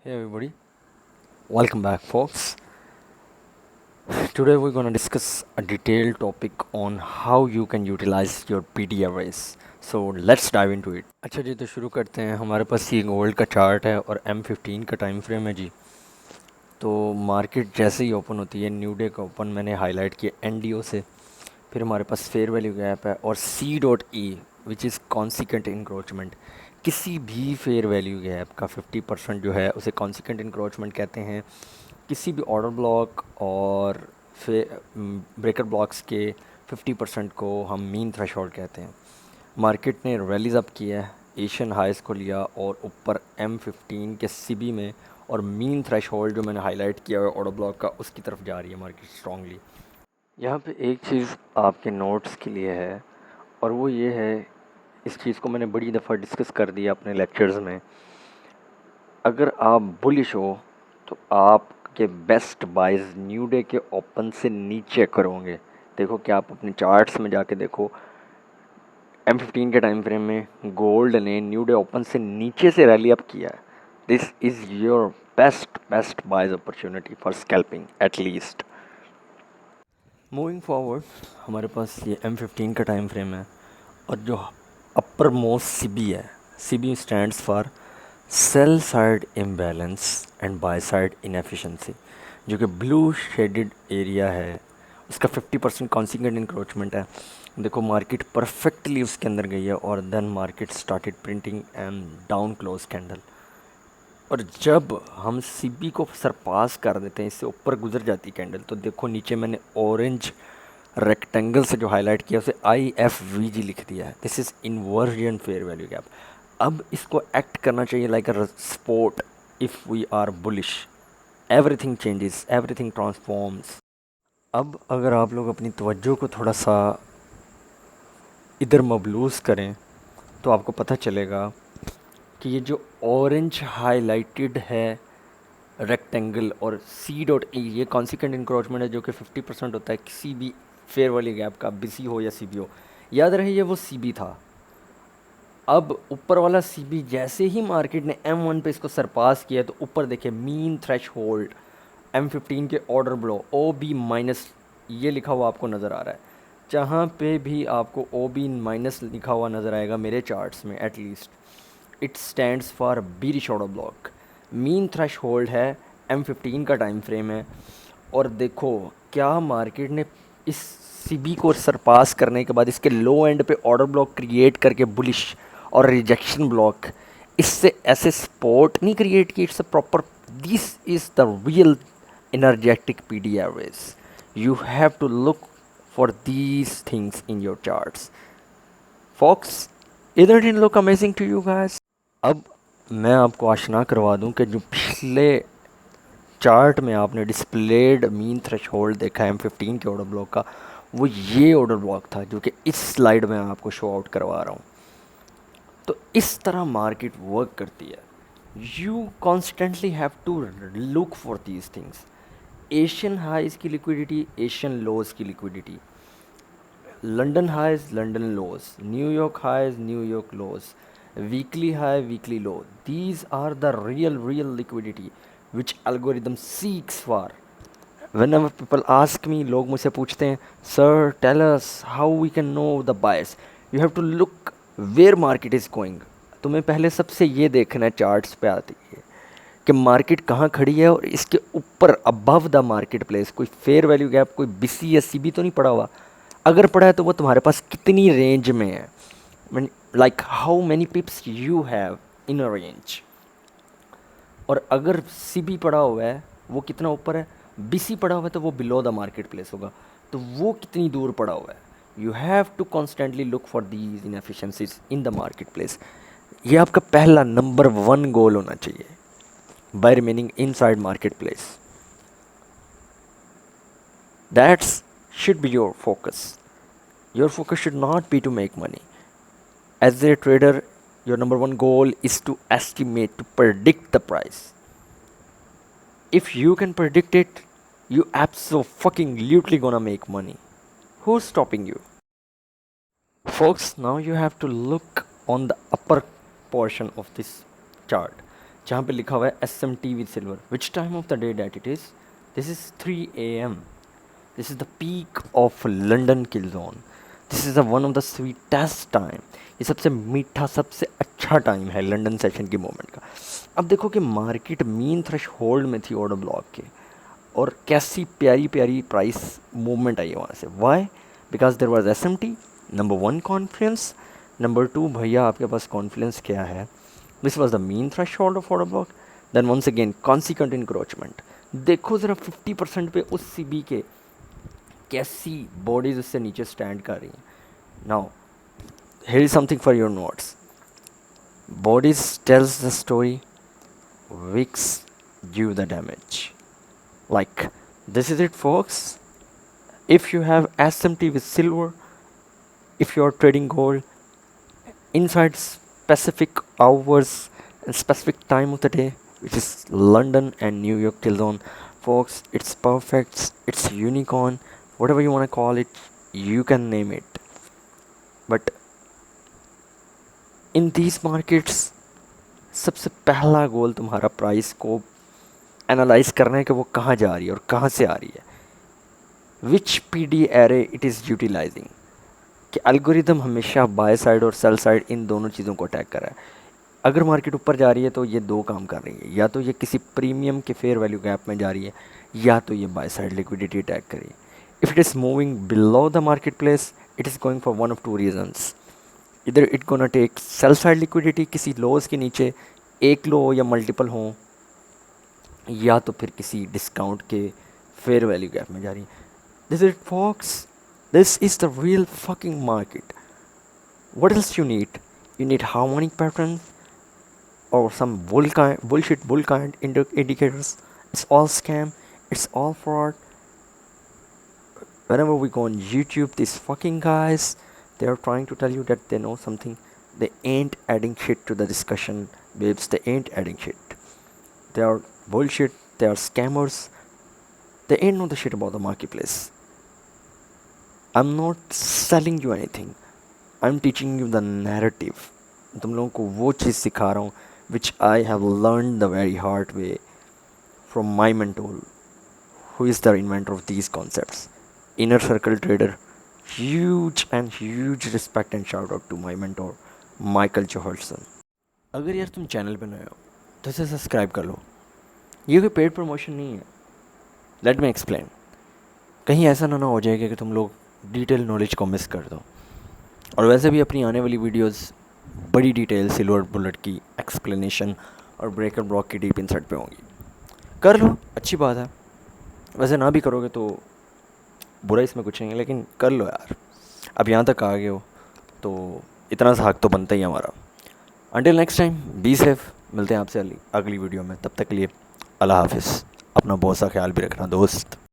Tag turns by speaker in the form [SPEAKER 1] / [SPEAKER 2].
[SPEAKER 1] Hey everybody, welcome back, folks. Today we're going to discuss a detailed topic on how you can utilize your PD arrays. So let's dive into it. अच्छा जी, तो शुरू करते हैं. हमारे पास ये gold का चार्ट है और M15 का टाइम फ्रेम है जी. तो मार्केट जैसे ही ओपन होती है, न्यू डे का ओपन मैंने हाईलाइट किया NDO से. फिर हमारे पास फेयर वैल्यू गैप है और C.E which is consequent encroachment. किसी भी फेयर वैल्यू गैप का 50% जो है उसे कॉन्सिक्वेंट इंक्रोचमेंट कहते हैं. किसी भी ऑर्डर ब्लॉक और ब्रेकर ब्लॉक्स के 50% को हम मीन थ्रेशोल्ड कहते हैं. मार्केट ने रैलीज अप किया है, एशियन हाइस को लिया और ऊपर M15 के CB में, और मीन थ्रेशोल्ड जो मैंने हाईलाइट किया है ऑर्डर ब्लॉक का, उसकी तरफ जा रही है मार्केट स्ट्रांगली. यहाँ पे एक चीज़ आपके नोट्स के लिए है, और वो ये है, इस चीज़ को मैंने बड़ी दफ़ा डिस्कस कर दिया अपने लेक्चर्स में. अगर आप बुलिश हो तो आपके बेस्ट बाइज न्यू डे के ओपन से नीचे करोगे. देखो कि आप अपने चार्ट्स में जाके देखो, M15 के टाइम फ्रेम में गोल्ड ने न्यू डे ओपन से नीचे से रैली अप किया है. This is your best buys opportunity for scalping at least. Moving forward, हमारे पास ये M15 का टाइम फ्रेम है और जो अपर मोस्ट CB है, CB stands for sell side imbalance and by side inefficiency. जो कि ब्लू शेडेड एरिया है, उसका 50% कॉन्सिक्वेंट इंक्रोचमेंट है. देखो मार्केट परफेक्टली उसके अंदर गई है और then market started printing and down close candle. और जब हम CB को सरपास कर देते हैं, इससे ऊपर गुजर जाती कैंडल, तो देखो नीचे मैंने ऑरेंज रेक्टेंगल से जो हाईलाइट किया उसे IFVG लिख दिया है. This is inversion fair value gap. अब इसको एक्ट करना चाहिए like a support. If we are bullish, everything changes, everything transforms. अब अगर आप लोग अपनी तवज्जो को थोड़ा सा इधर मबलूस करें तो आपको पता चलेगा कि ये जो ऑरेंज हाईलाइटेड है रेक्टेंगल और C.E ये कॉन्सिक्वेंट इंक्रोचमेंट है, जो कि 50% होता है किसी भी फेयर वाली गैप का, BC हो या CB हो. याद रहे ये वो CB था. अब ऊपर वाला CB जैसे ही मार्केट ने M1 पे इसको सरपास किया, तो ऊपर देखिए मीन थ्रेश होल्ड M15 के ऑर्डर ब्लो OB माइनस ये लिखा हुआ आपको नज़र आ रहा है. जहाँ पे भी आपको OB माइनस लिखा हुआ नज़र आएगा मेरे चार्ट्स में at least, it stands for bearish order block. Mean threshold है, M15 का टाइम फ्रेम है. और देखो क्या मार्केट ने इस CB को सरपास करने के बाद इसके लो एंड पे ऑर्डर ब्लॉक क्रिएट करके बुलिश और रिजेक्शन ब्लॉक, इससे ऐसे स्पॉट नहीं क्रिएट की. It's a proper, this is the real energetic PD average. You have to look for these things in your charts. Folks, isn't it look amazing to you guys? अब मैं आपको आशना करवा दूं कि जो पिछले चार्ट में आपने डिस्प्लेड मीन थ्रेशोल्ड देखा है M15 के ऑर्डर ब्लॉक का, वो ये ऑर्डर ब्लॉक था जो कि इस स्लाइड में आपको शो आउट करवा रहा हूँ. तो इस तरह मार्केट वर्क करती है. You constantly have to look for these things. Asian highs की लिक्विडिटी, एशियन लोज की liquidity, London highs, London lows, New York highs, New York lows, weekly high, weekly low. These are the real liquidity which algorithm seeks for. Whenever people ask me, लोग मुझसे पूछते हैं, sir tell us how we can know the bias. You have to look where market is going. तुम्हें पहले सबसे ये देखना है, चार्ट्स पे आती है कि मार्केट कहाँ खड़ी है और इसके ऊपर अबव द मार्केट प्लेस कोई फेयर वैल्यू गैप, कोई BC या CB तो नहीं पड़ा हुआ. अगर पड़ा है तो वो तुम्हारे पास कितनी रेंज में है, like how many पिप्स you have in a range. और अगर CB पड़ा हुआ है वो कितना ऊपर है, BC पड़ा हुआ है तो वो बिलो द मार्केट प्लेस होगा, तो वो कितनी दूर पड़ा हुआ है. You have to constantly look for these inefficiencies in the market place. ये आपका पहला नंबर 1 गोल होना चाहिए by remaining inside marketplace. That should be your focus. Your focus should not be to make money. As a trader, your number 1 goal is to estimate, to predict the price. If you can predict it, you absolutely gonna make money. Who's stopping you? Folks, now you have to look on the upper portion of this chart. जहाँ पे लिखा हुआ है SMT with silver. Which time of the day that it is? This is 3 a.m. This is the peak of London kill zone. This is one of the sweetest time. ये सबसे मीठा सबसे अच्छा टाइम है लंदन सेशन की moment का. अब देखो कि मार्केट मीन थ्रेश होल्ड में थी ऑर्डर ब्लॉक के, और कैसी प्यारी प्यारी प्राइस मूवमेंट आई है वहाँ से. Why? Because there was SMT. Number one confidence, number two भैया आपके पास कॉन्फिडेंस क्या है. This was the mean threshold of order block. Then once again consequent encroachment. देखो ज़रा 50% पे उस CB के कैसी बॉडीज उससे नीचे स्टैंड कर रही हैं. Now here is something for your notes. Bodies tells the story, wicks give the damage. Like, this is it, folks. If you have SMT with silver, if you are trading gold inside specific hours and specific time of the day, which is London and New York till zone, folks, it's perfect, it's unicorn, whatever you want to call it, you can name it. But in these markets, सबसे पहला गोल तुम्हारा price को analyse करना है कि वो कहाँ जा रही है और कहाँ से आ रही है. Which PD array it is utilizing. कि एल्गोरिदम हमेशा बाय साइड और सेल साइड इन दोनों चीज़ों को अटैक कर रहा है. अगर मार्केट ऊपर जा रही है तो ये दो काम कर रही है, या तो ये किसी प्रीमियम के फेयर वैल्यू गैप में जा रही है, या तो ये बाय साइड लिक्विडिटी अटैक कर रही है. If it is moving below the market place, it is going for one of two reasons. इधर it gonna take sell side liquidity किसी लोज के नीचे, एक लो या मल्टीपल हो, या तो फिर किसी डिस्काउंट के फेयर वैल्यू गैप में जा रही है. This is fox, this is the real fucking market. What else you need? You need harmonic patterns or some bullshit bull kind indicators. It's all scam. It's all fraud. Whenever we go on YouTube, these fucking guys, they are trying to tell you that they know something. They ain't adding shit to the discussion, babes. They ain't adding shit. They are bullshit. They are scammers. They ain't know the shit about the marketplace. I'm not selling you anything. I'm teaching you the narrative. तुम लोगों को वो चीज़ सिखा रहा हूँ which I have learned the very hard way from my mentor, who is the inventor of these concepts. Inner circle trader. Huge and huge respect and shout out to my mentor, Michael Johansson. अगर यार तुम channel पे नए हो तो इसे subscribe कर लो. ये कोई पेड प्रमोशन नहीं है. Let me explain. कहीं ऐसा ना हो जाएगा कि तुम लोग डिटेल नॉलेज को मिस कर दो. और वैसे भी अपनी आने वाली वीडियोस बड़ी डिटेल सिल्वर बुलेट की एक्सप्लेनेशन और ब्रेकर ब्लॉक की डीप इंसाइट पे होंगी. कर लो, अच्छी बात है. वैसे ना भी करोगे तो बुरा इसमें कुछ नहीं है, लेकिन कर लो यार. अब यहाँ तक आ गए हो तो इतना सा हक तो बनता ही है हमारा. Until next time, be safe. मिलते हैं आपसे अगली वीडियो में. तब तक के लिए अल्लाह हाफिज़. अपना बहुत सा ख्याल भी रखना दोस्त.